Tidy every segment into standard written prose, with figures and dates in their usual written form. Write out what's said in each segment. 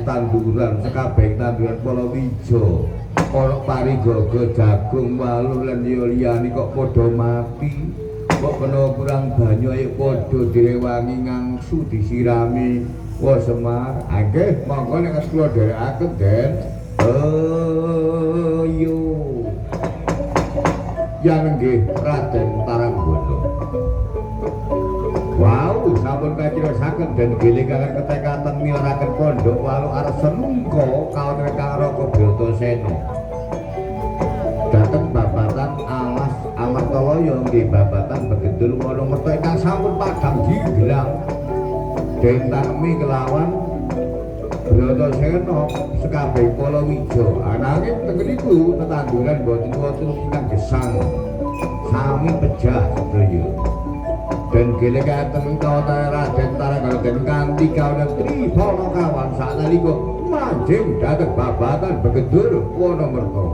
Tanduran sekabeh tanduran palawija ana parigaga jagung waluh lan liyane kok padha mati kok kena kurang banyu ayo padha direwangi ngangsu disirami wa Semar nggih monggo nek kula dherekaken Den yo yang nggih Raden Taranggono. Wow, sampun kacirasaken dan gilingaken ketekatan milaraken pondok walu arep semungko kawan karo Brotoseno. Dateng babatan alas Amartawaya nggih babatan Begedul Wonomerta ingkang sampun padhang jinglang. Dentami kelawan Brotoseno sekabeh palawija. Ananging teng niku tetangguran boten wonten ingkang gesang. Sami pejah sedaya. Dan gilingaken kawontenan Raden Taranggono kanthi kawanan tribana kawan sanalika manjing dhateng babatan Begedul Wonomerta.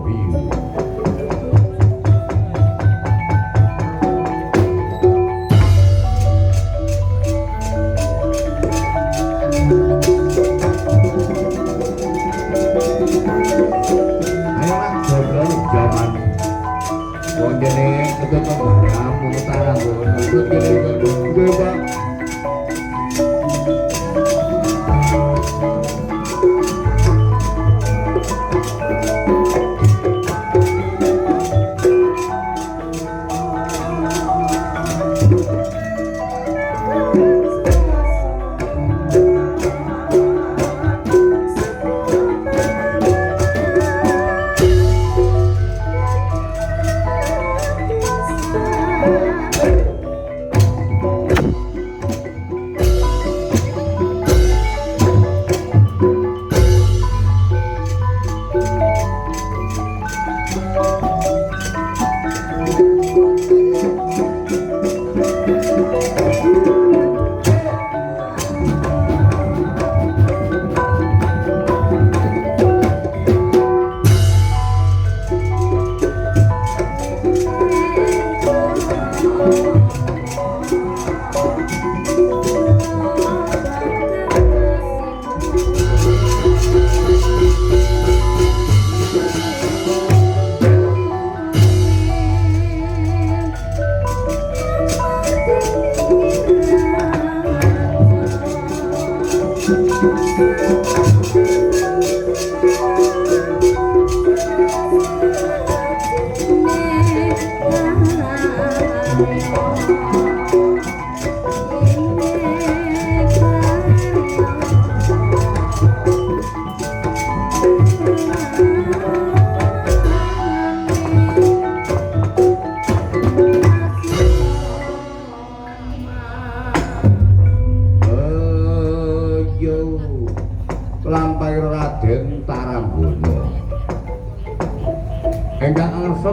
Ayo Mas Joko jaman wonjene ketutup barang Taranggono nggih Pak.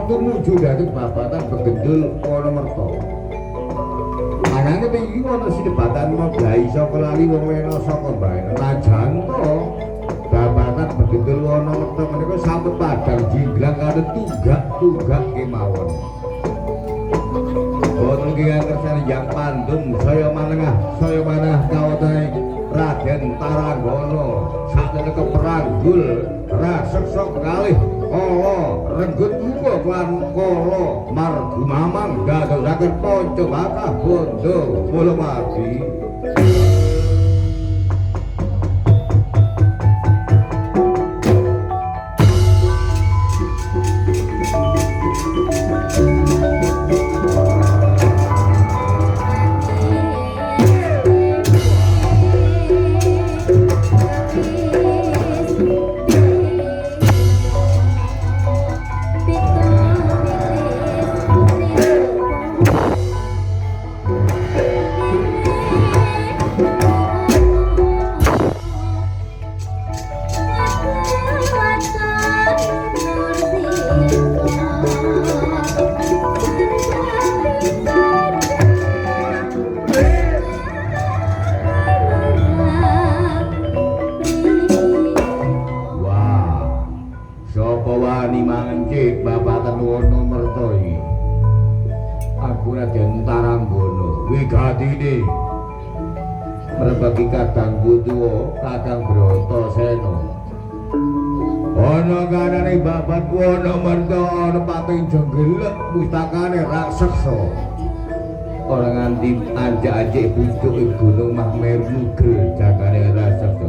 Tumuju dhateng babatan Begedul Wonomerta. Ananging ngerti iki ana sinebatan modai saka lali wong lena saka mbae najan to babatan begitu ana wektu menika sampun padang jinglang karo tunggak kemawon boten ki kersane yang pandum saya manah kawatane Raden Taranggono sakjane keperanggul raseksa kalih kala renggut muga lan kala margumamang dadosaken panca bakah bondo Mulamadi. Merebaki Kadang Butuwa, Kadang Bratasena. Ana kanane babat ana merta ana pating jenggelek pustakane raseksa. Ora nganti anjak-anjik pucuk gunung Mahmeru nugel jagane raseksa.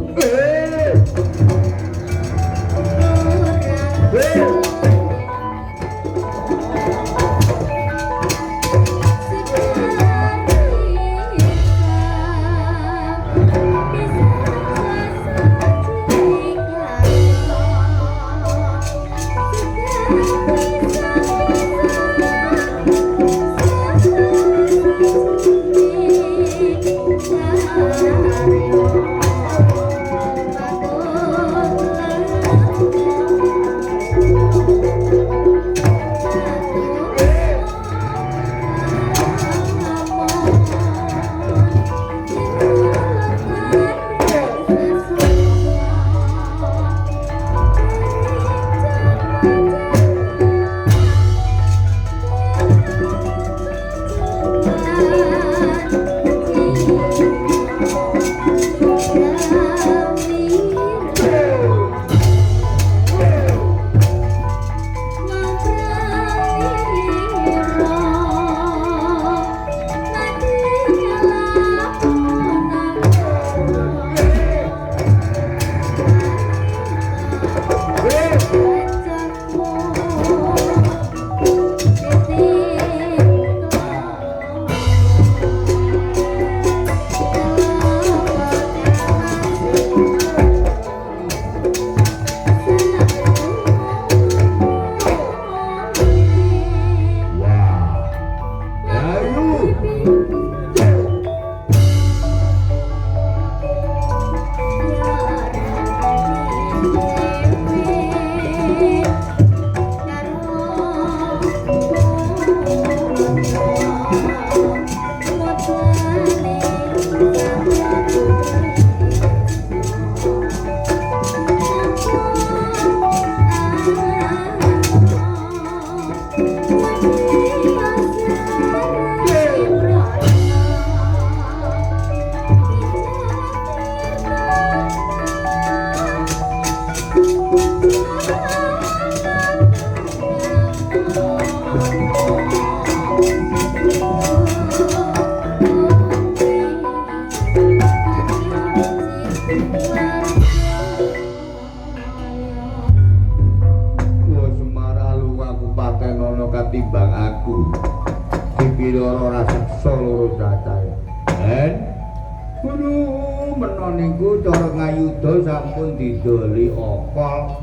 Didoli okol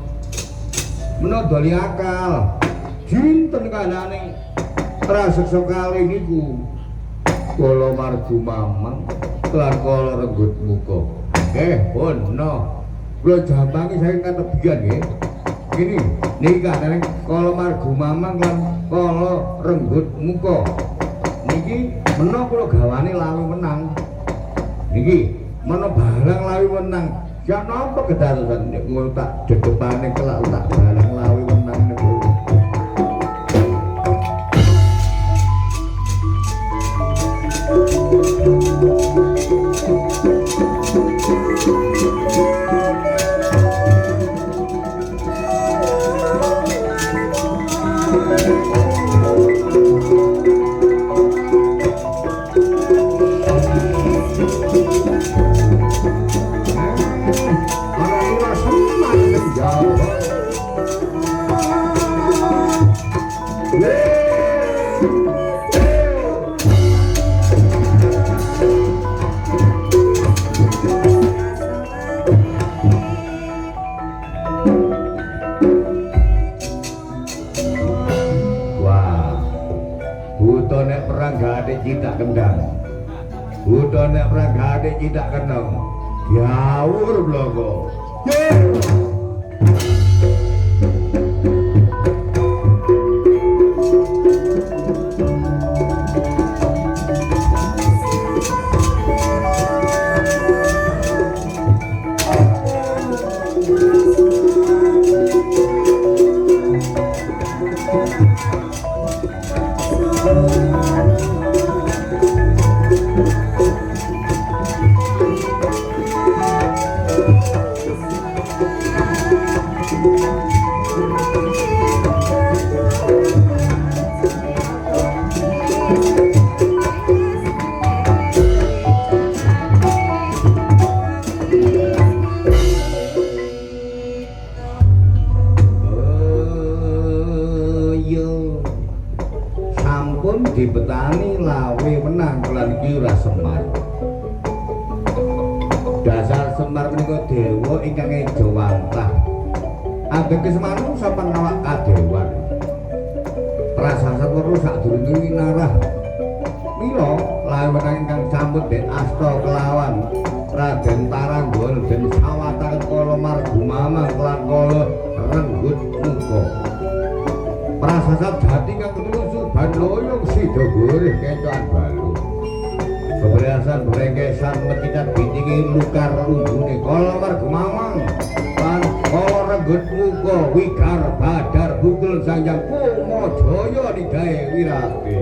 menawa doli akal jinten kanane raseksa kalih niku kala margumamang lan kala renggut muka ono kula jambangi saking katebian nggih gini niki kanane kala margumamang lan kala renggut muka iki menawa kula gawane lawi menang. Iki menawa balang lawi menang. Ya napa kedadosan nek ngono tak dedepane kelak tak balang lawi menang niku. Cinta kendang udah nek pragade cinta kendang jawur blogo dibetani lawe menang kelan iki ora Semar. Dasar Semar menika dewa ingkang eja wantah. Ateges manung sapan awak kadewan. Prasasat weruh sadurunge winarah. Mila lawe menang ingkang sambut Den Asta kelawan Raden Taranggol den sawatan kala Margumamang kelan kala Renggut Muka. Prasasat jati kang ketulusu Bandoyong sida goreh kecoan balu. Keberhasan brengkesan mecicat bitingi lukar lunggune kala Margumamang lan kala Renggut Muka wigar badar bukul sanjang Kumajaya digawe wirate.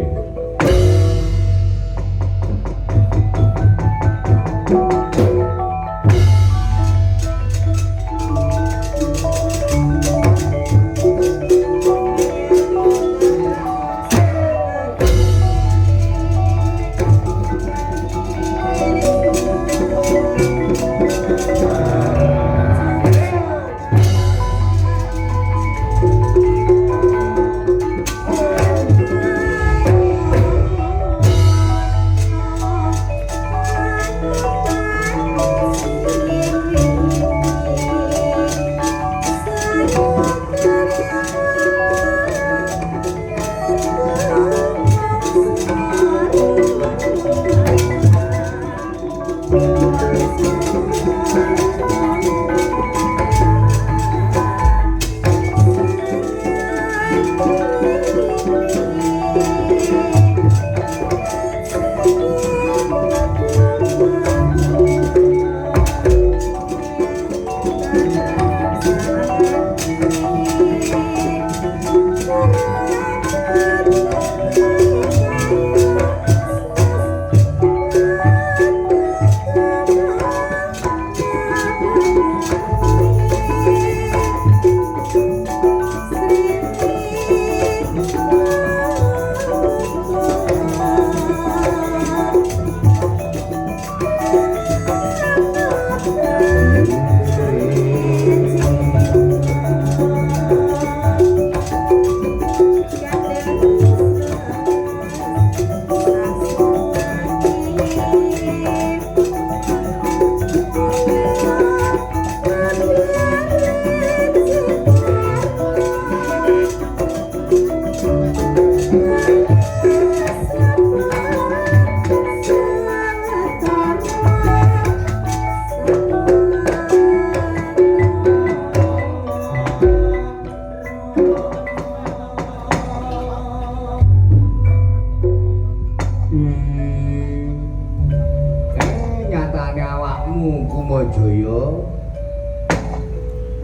Nyatane awakmu Kumajaya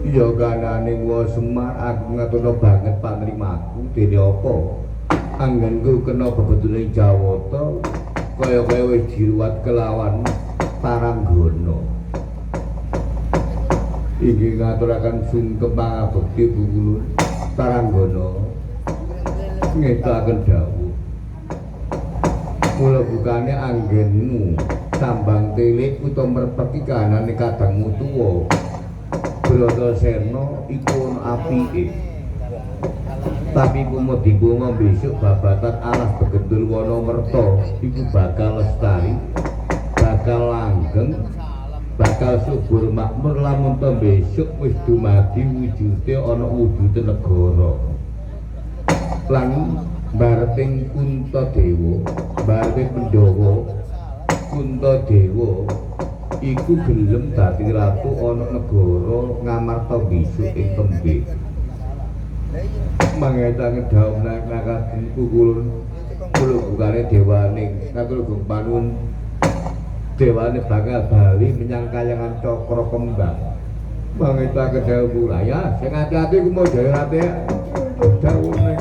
ya kanane wa Semar aku ngatuna banget panrimaku dene apa anggenku kena bebetune Jawata kaya-kaya wis diruwat kelawan Paranggana iki ngaturaken sungkem pangabekti Bukulun Paranggana ngetaken dawuh mula bukane anggenmu sambang telik utawa merpeki kanane kadangmu tuwa Bratasena iku ana apike tapi kumudi-kuma besok babatan alas Begendul Wanamerta iku bakal lestari bakal langgeng bakal subur makmur lamun to besok wis dumadi wujude ana wujude negara lan Barting Kuntadewa Barting Pandhawa Kuntadewa iku gelem dadi ratu ana negara Ngamarta besok ing tembe mangetange dawuh nakaken Pukulun kula bukane dewaning ngatur gong panuwun dewane bakal bali menyang kayangan Cakra Kembang mangetange dawuh kula ya sing ati-ati Kumajaya rate dawuh ning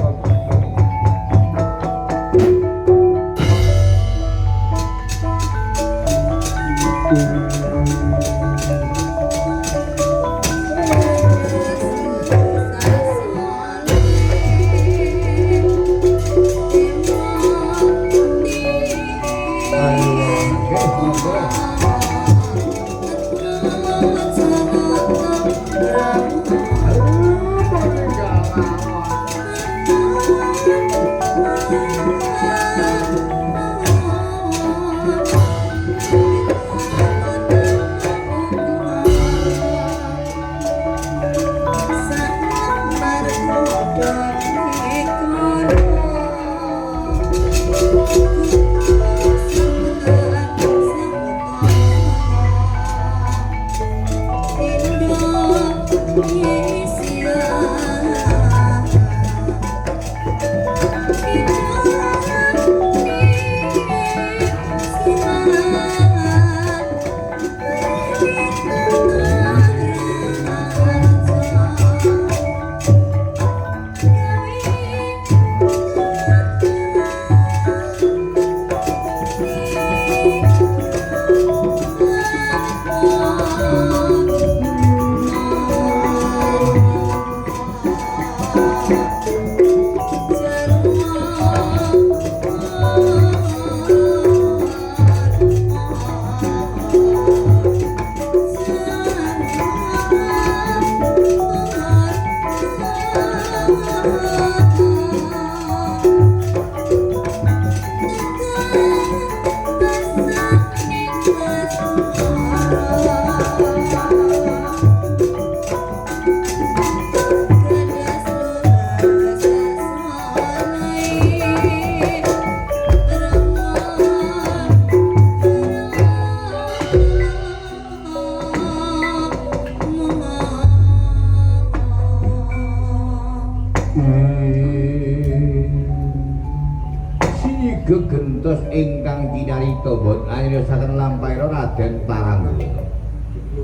gegentos ingkang kinarita boten anyosaken lampaira Raden Paranggana.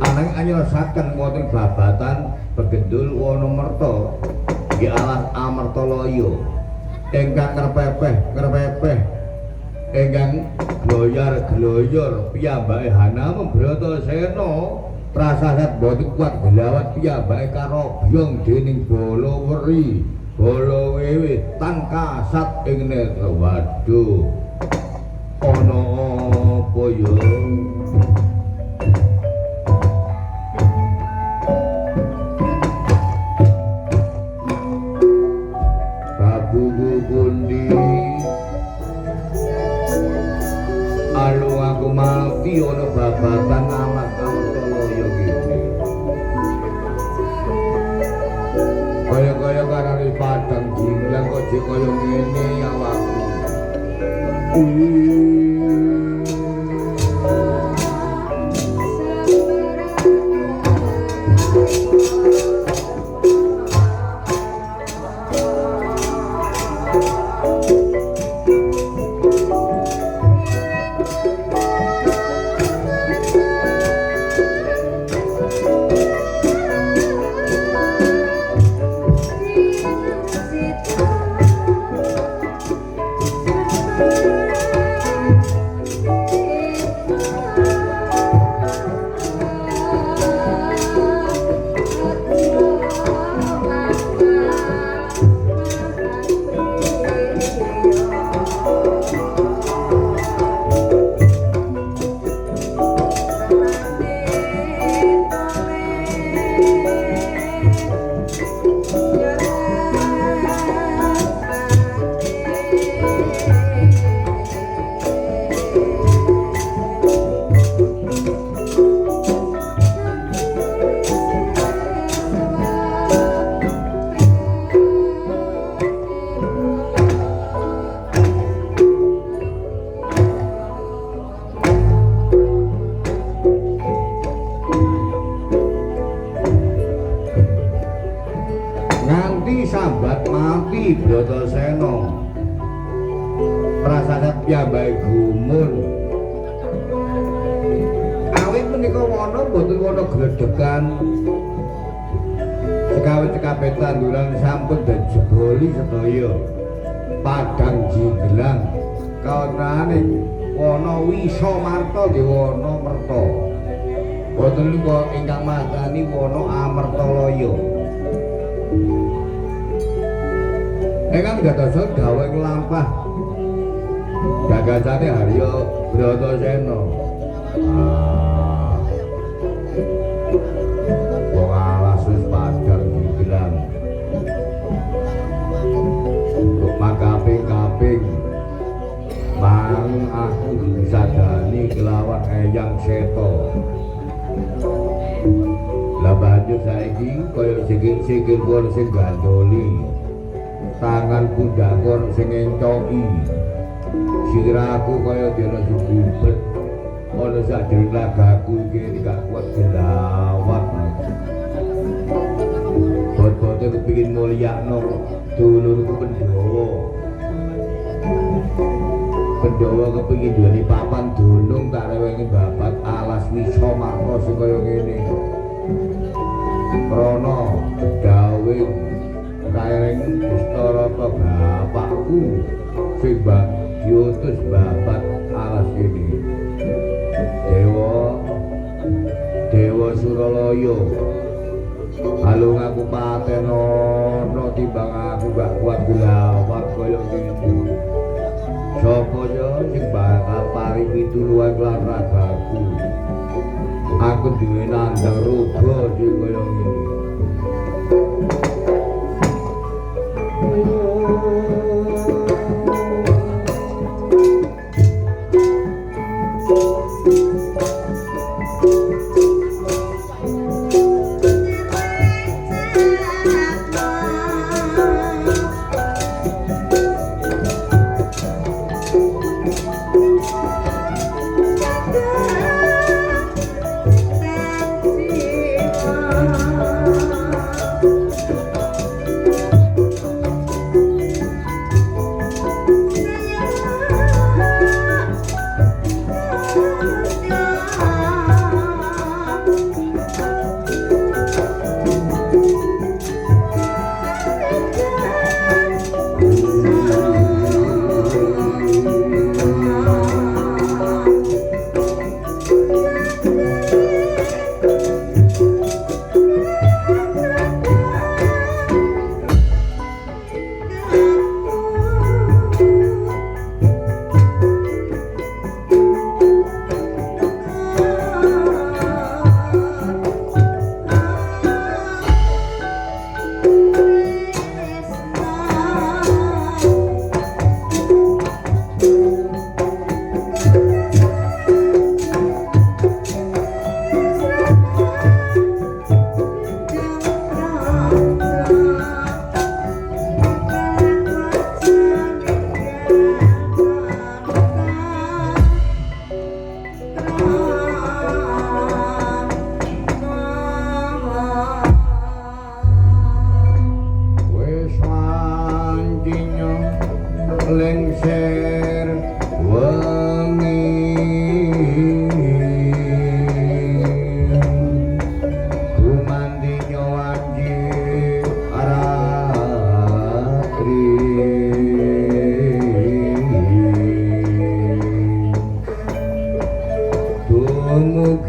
Ananging anyosaken wonten babatan Begendul Wanamerta nggih alas Amartalaya ingkang ngrepepeh ingkang gloyar-gloyor piyambake Hanama Bratasena prasasat boten kuat gelawat piyambake karobyong dening Balaweri Balawewe tan kasat ing netra waduh ana apa ya babuku pundi alu aku mati ana babatan alat Amartalaya iki kaya-kaya karane padang jinglang kok jek kaya ngene awakmu. sambat mati Bratasena prasasat piyambake gumun awit menika wana boten wana gledhegan sekawe cekape tanduran sampun dijeboli sedaya padang jinglang kaonane wana wisa marta nggih wana merta boten niku ingkang mastani wana amertalaya Engkang dadosa gawe nglampah gagasane Harya Bratasena. Wong alas wis padang digelang. Kok makaping-kaping mang aku disadani kelawan Eyang Seta. Lah banjur saiki kaya sikil-sikil pun sing gandoli. Tangan pundakon sing encoki siraku kaya dene sugubet ana sajroning lagaku iki gak kuat gelawat bot-bote kepengin mulyakno dulurku Pandhawa kepengin duweni papan dunung tak rewengi babat alas wisa marta sing kaya ngene krana dawuh kaering Gustarata bapakku sing diutus babat alas ini Dewa Suralaya halung aku patenono timbang aku gak kuat gelawat kaya ngene sapa ya sing bakal paring pitulungan lan ragaku aku duwe nandang ruga sing kaya ngene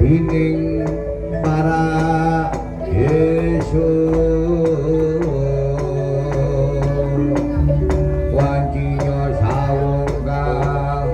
dening para Yesus wancinya sawung kang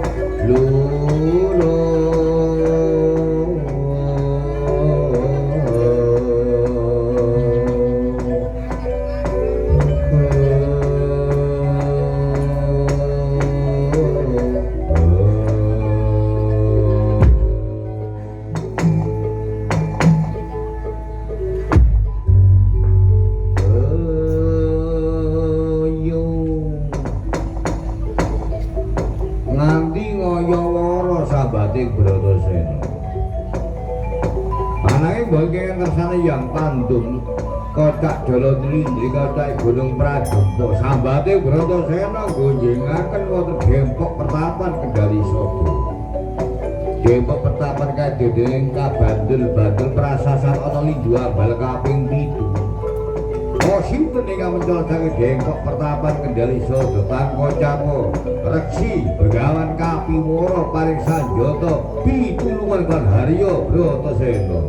nganti ngaya wara sabate Bratasena. Ananging bangke kersane yang tandung kocak Dalandri kocak Gunung Pradumpa sambate Bratasena gonjengaken wonten Gempok Pertapan Kendari Sada. Gempok Pertapan kadening kabandel-bandel prasasat ana lindhu ambal kaping 7. Sinten ingkang mencolotake Gempok Pertapan Kendari Sada Tangkocapo Reksi Begawan Kapiwara paring sanjata pitulungan kan Harya Bratasena.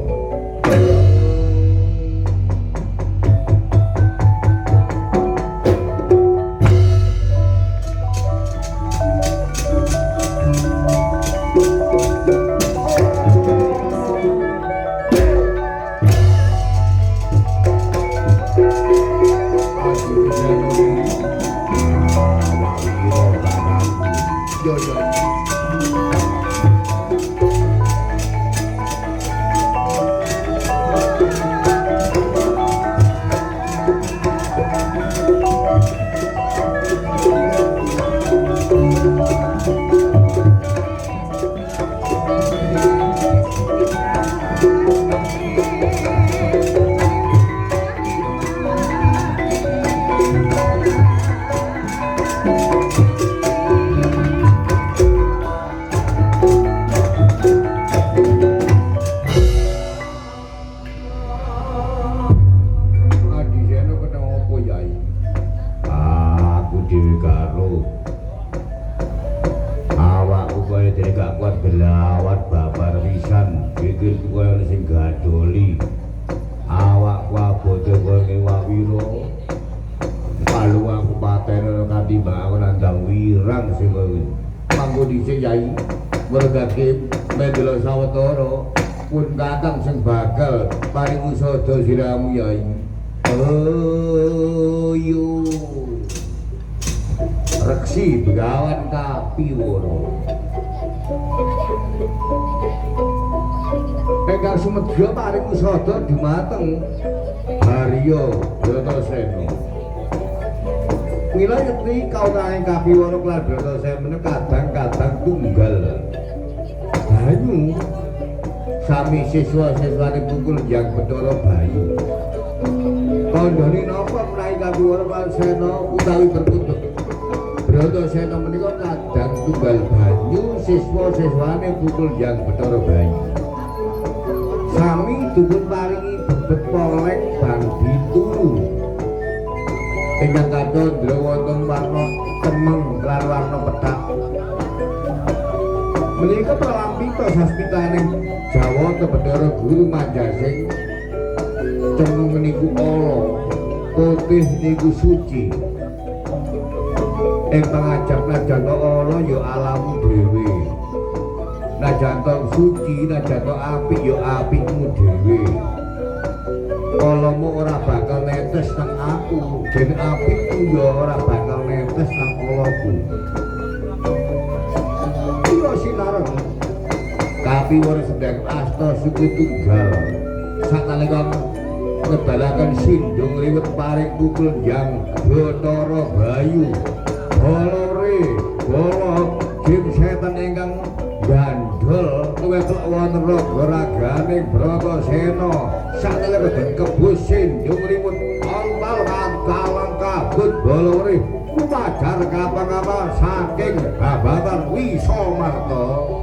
Siramu yai ayo Reksi Begawan Kapiwara ingkang sumedya paring usada dumateng Harya Bratasena. Mila yekti kautaning Kapiwara lan Bratasena menika kadang-kadang tunggal banyu sami siswa-siswane Pukul Jang Bathara Bayu. Kandhane napa menawi Kapiwara Bratasena utawi berkutut. Bratasena menika kadang tunggal banyu siswa-siswane Pukul Jang Bathara Bayu. Sami dipun paringi bebet poleng bang dituru. Ingkang katandha wonten warna cemeng lan warna pethak. Menika pralampita saspitaning Jawata Bathara Guru Manjasing. Cemeng niku ala, putih niku suci. Ing pangajap najanta ala ya alammu dhewe. Najanta suci, najanta apik ya apikmu dhewe. Alamu ora bakal netes nang aku, ben apikku ya ora bakal netes nang alaku. Iya sinareng Kapiwara sedang asta suku tunggal sakalika ngedalaken sindung riwet paring Pukul Jang Bathara Bayu. Bolore bola jim setan ingkang gandhel tuwethuk wonten raga-raganing Bratasena sakalika den kebus sindung riwet alpal kalang kabut bolore kumadar kapang-kapang saking babatan Wisamarta.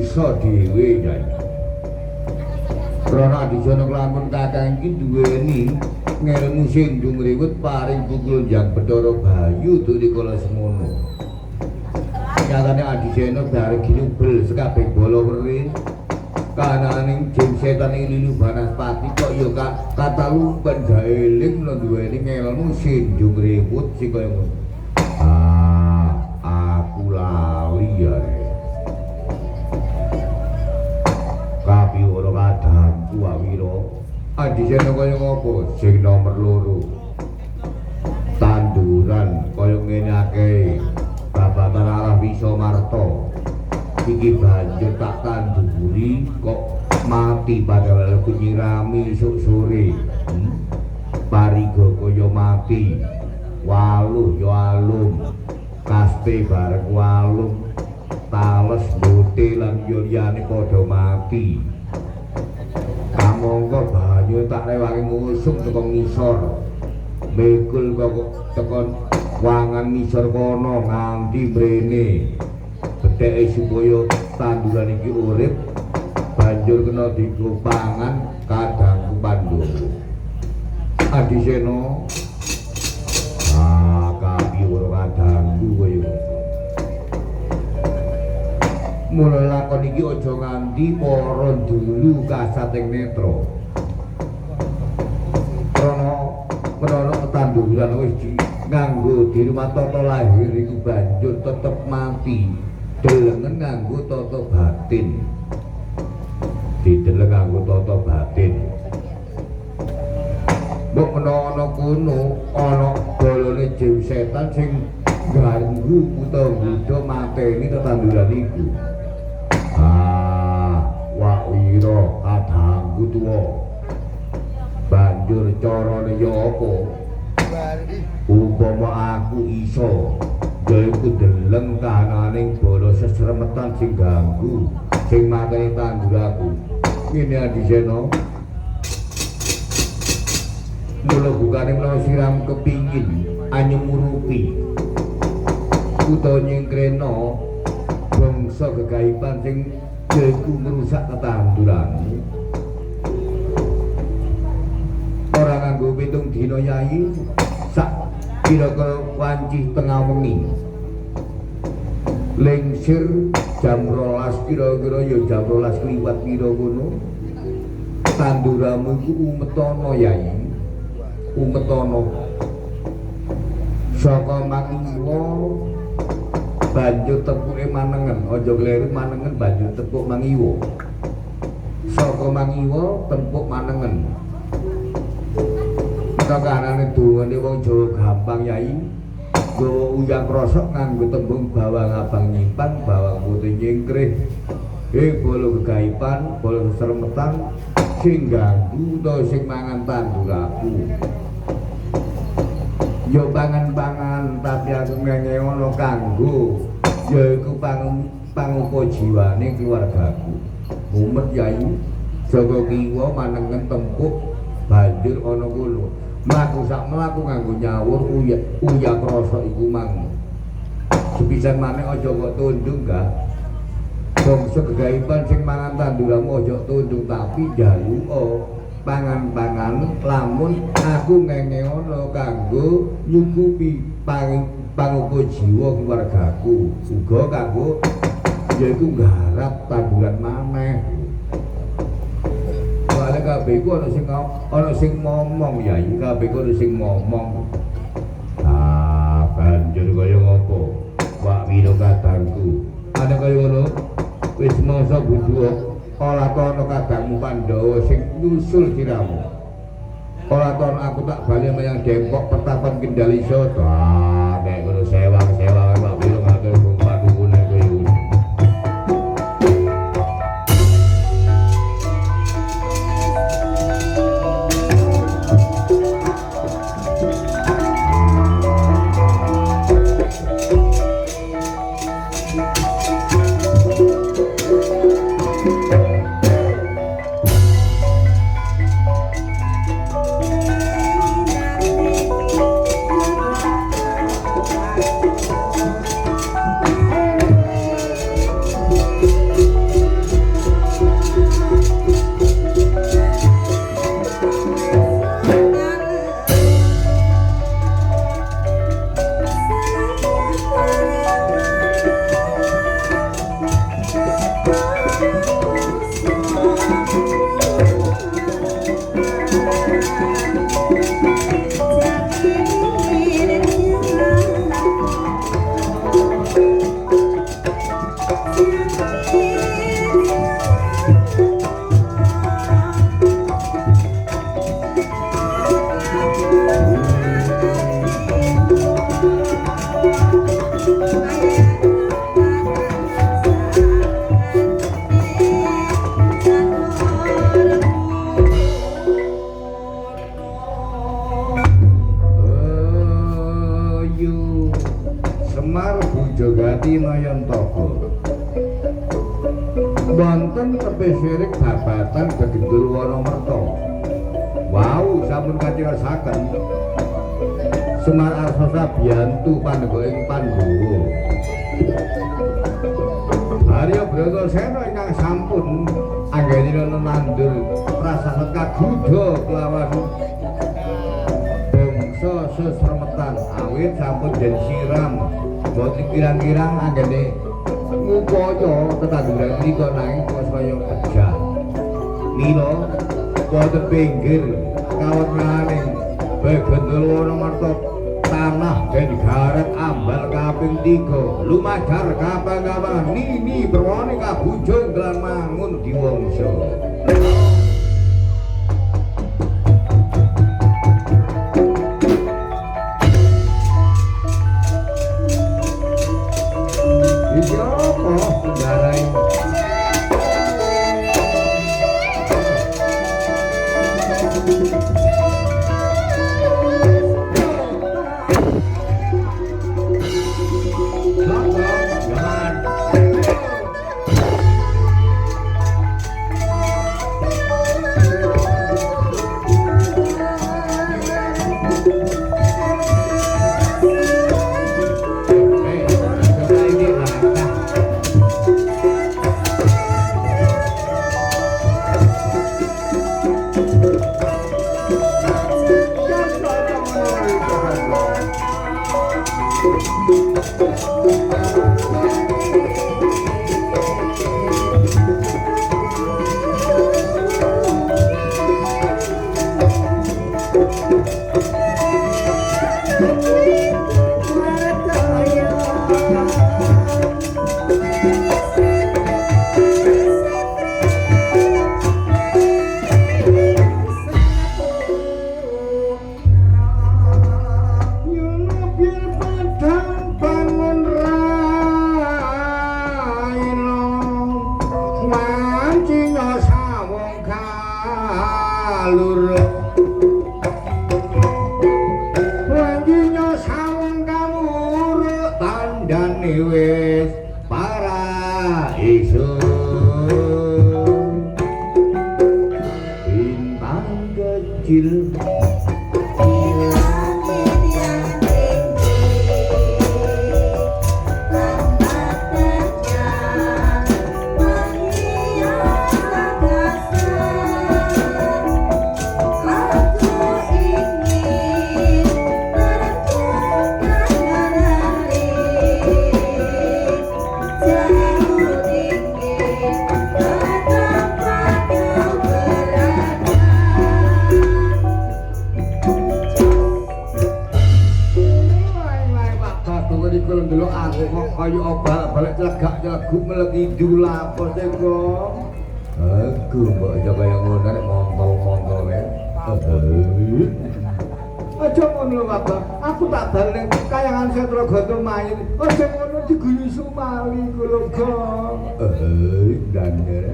bisa dhewe Nyai. Krana Adijono kelamun kakang iki duweni ngelmu sing dumriwet paring pukul jang Bathara Bayu durikala semono. Nyatane Adijono bareng ginubel sekabeh bala werin kananing jin setan ing Lulu Banaspati kok ya katalumpen gaeling lan duweni ngelmu sing dumriwet sing kaya ngono. Aku lali ya. Kapi ora kadangku Awira. Adisena kaya ngopo? Sing nomor 2. Tanduran kaya ngene akeh. Babagan arah bisa marta. Iki banjur tak tanduri kok mati padahal aku nyirami esuk sore. Pariga kaya mati. Waluh ya alum. Kaste bareng walum. Tales bote lan liyane padha mati. Kamangka banyu tak rewangi ngusung teko ngisor. Mekul kok tekan wangan ngisor kono nganti mrene. Bedheke supaya tanduran iki urip banjur kena dienggo pangan kadangku Pandhawa. Adisena kapi ora kadangku kaya mula lakon iki aja nganti para dulu kasating netra. Krana tetanduran wis nganggo dirumah tata lahir iku banjur tetep mati. Delengen nganggo tata batin. Dideleng nganggo tata batin. Mbok menawa kono ana bolone jin setan sing ganggu utawa nggodha mateni tetanduran iku. Wira kadangku tuwa. Banjur carane ya apa? Umpama aku iso yaiku deleng kananing bala sesremetan sing ganggu sing mateni tanduraku. Ngene Adisena. Mula bukane menawa siram kepingin anyumurupi utawa nyengkrena bangsa gegaiban sing yaiku merusak tetanduran. Ora nganggo pitung dina Yai, sak kira-kira wancih tengah wengi. Lengsir jam 12 kira-kira ya jam 12 kliwat pira ngono. Tanduramu iku umetana Yai. Umetana. Saka mangiwa banjur tepuke manengen, aja kleru manengen banjur tepuk mangiwa. Saka mangiwa tempuk manengen. Kakanane dongane wong Jawa gampang Yai. Gawa uyang krosok nganggo tembung bawang abang nyimpan, bawang putih nyingkrih. Bala gegaiban, bala sesremetan sing ganggu utawa sing mangan tanduraku. Yo pangan-pangan tapi aku ngengono kanggo yaiku pangupa jiwane keluargaku. Mumet Yai, jaga kiwa manengen tempuk banjur ana kono. Mlaku sak mlaku nganggo nyawur uyah krasa iku mang. Sepisan maneh aja kok tundung gak. Bangsa gegaiban sing mangan tanduramu aja tundung tapi jaluka pangan-pangan lamun aku ngengono kanggo nyukupi pangupa jiwa keluargaku. Uga kanggo yaiku nggarap tanduran maneh. Soale kabeh iku ana sing ngomong Yai, kabeh iku ana sing ngomong. Banjur kaya ngopo? Wak Wira kadangku. Ana kaya ngono. Wis mangsa budhu ora ana kadangmu Pandhawa sing nyusul siramu. Ora ana aku tak bali menyang Depok Pertapan Kendali Sota. Nek ngono sewang-sewang Wak Wira ngatur kumpan kune kowe. sampun kacirasaken Semar Arsasa biyantu Pandhawa ing Pandhawa. Arya Bratasena ingkang sampun anggenipun nandur prasasat kagudha kelawan bangsa sesremetan awit sampun den siram boten kirang-kirang anggene ngupaya tetanduran nika nanging saya pejah. Mila boten pinggir kawenaning Begendul Marta tanah dan garet ambal kaping 3 lumadar kapang-kapang nini berwani kabujung kelan mangun diwangsa. Iki apa ndarai aku mbok aja kaya ngono nek montol-montol ya. Aja ngono Bapak, aku tak bal ning kayangan Setra Gontul Mayit. Aja ngono diguyu Sumali kula kok. Dandar.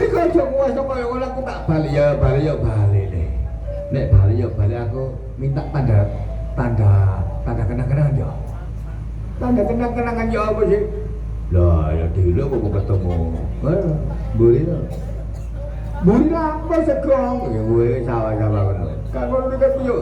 Iki aja kuwasa kaya ngono aku tak bali ya bali nih. Nek bali ya bali aku minta tanda kenang-kenangan ya. Tanda kenang-kenangan ya apa sih? Lah ya dhewe kok ketemu. Buri lah. Buri lah apa segong? Ya kowe sawah-sawah ngono. Kan ngono iki piye?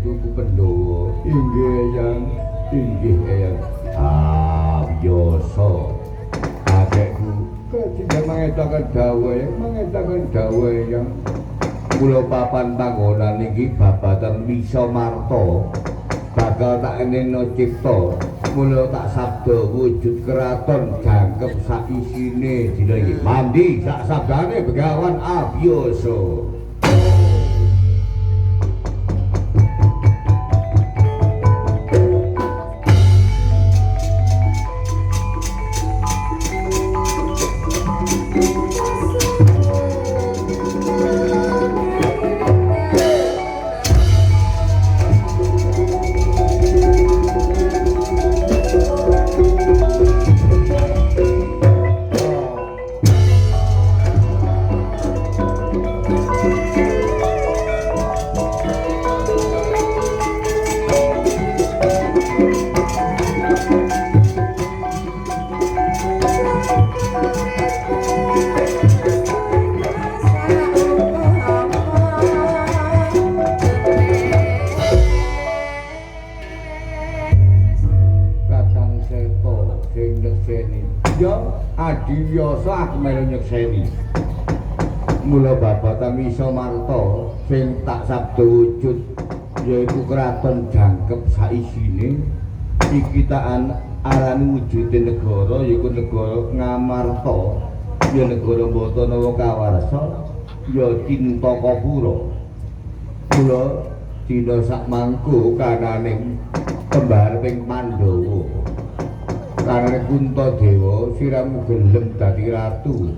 putuku Pandhawa. Inggih Eyang. Ah, biasa. Adekku kajine mangetaken dawuh yang kula papan panggonan iki babagan Misa Marta bakal tak eneno cipta mula tak sabda wujud keraton jangkep sak isine dina iki mandi sak sabdane Begawan Abiyasa. Adiyasa aku melu nyekseni. Mula babagan Misa Marta sing tak sabda wujud yaiku kraton jangkep saisine iki tak arani wujude negara yaiku negara Ngamarta ya negara Batanawa Kawarsa ya Cintakapura. Mula dina sak mangko kananing kembareping Pandhawa karena Kuntadewa siramu gelem dadi ratu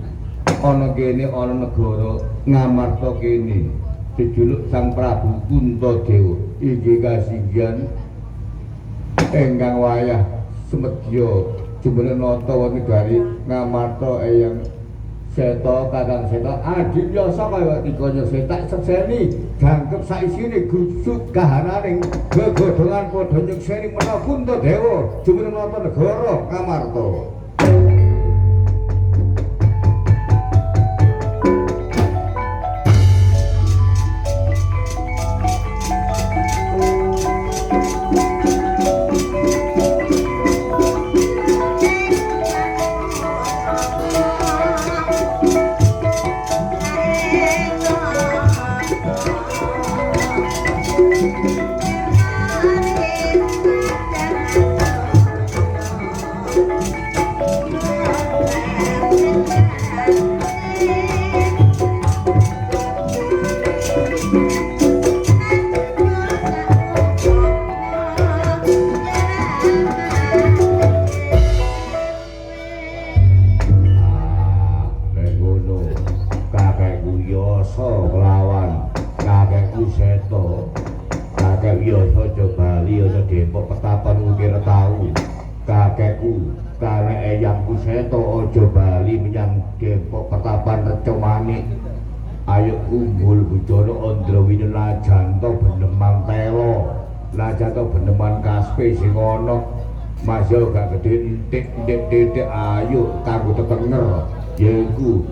ana kene ana negara Ngamarta kene jejuluk Sang Prabu Kuntadewa inggih kasinggihan engkang wayah semedya jumeneng nata wonten negari Ngamarta Eyang Seta Kakang Seta Adiwyasa kaya dikaya setak sekseni jangkep saisine gusuk kahananing gegodhongan padha nyekseni menawa Kuntadewa jumeneng nata negara Ngamarta. Sing ana masya gak gedhe entik ayo kanggo tetenger yaiku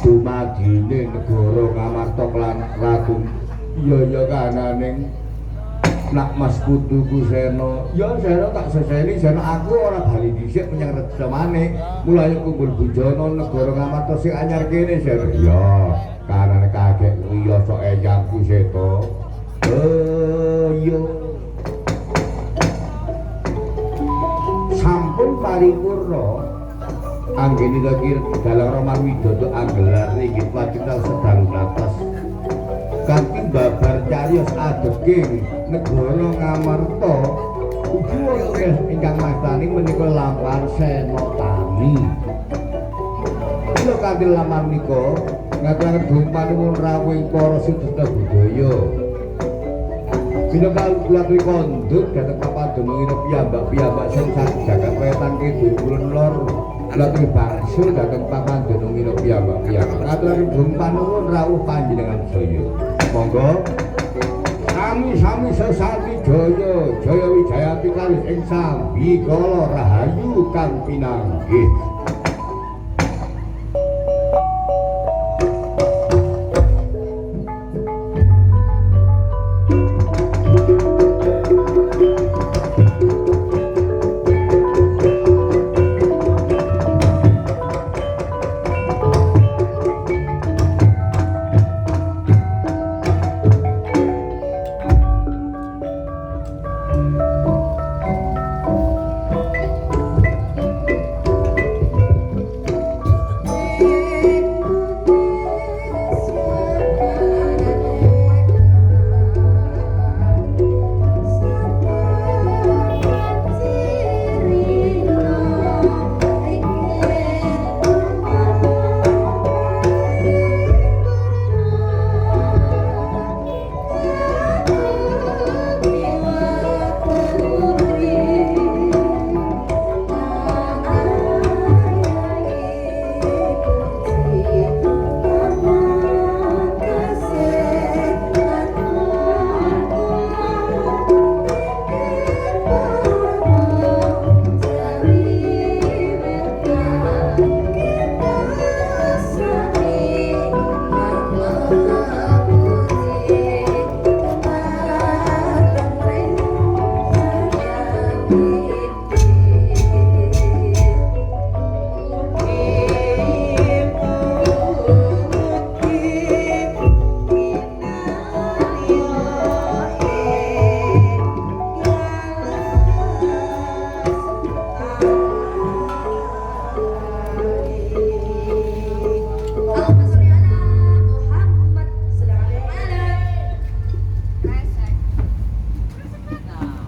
dumadine negara Ngamarta lan Ratu iya kananing nak Mas putuku Sena ya Sena tak seseni Sena aku ora bali dhisik menyang Reja maneh mulai kumpul bujana negara Ngamarta sing anyar kene Sena ya kanane kakek iya sok eyangku Seta yo sampun paripurna anggenipun kir dalang Rama Widodo anggelar inggih pacinta sedang natas kanthi babar cariyos adeging negara Ngamarta ugi wonten ingkang mastani menika lampah Senotami. Kula kanthi lamar menika ngaturaken dumanipun rawuhing para sutresna budaya. Minangka kula konduk dhateng papadunungipun piyambak-piyambak sing saking jagat wetan kidul kulon lor kula bangsul dhateng papadunungipun piyambak-piyambak ngaturaken dumanipun rawuh panjenengan sedaya. Monggo sami-sami sesati jaya wijayati kalih ing sambikala rahayu kang pinanggih.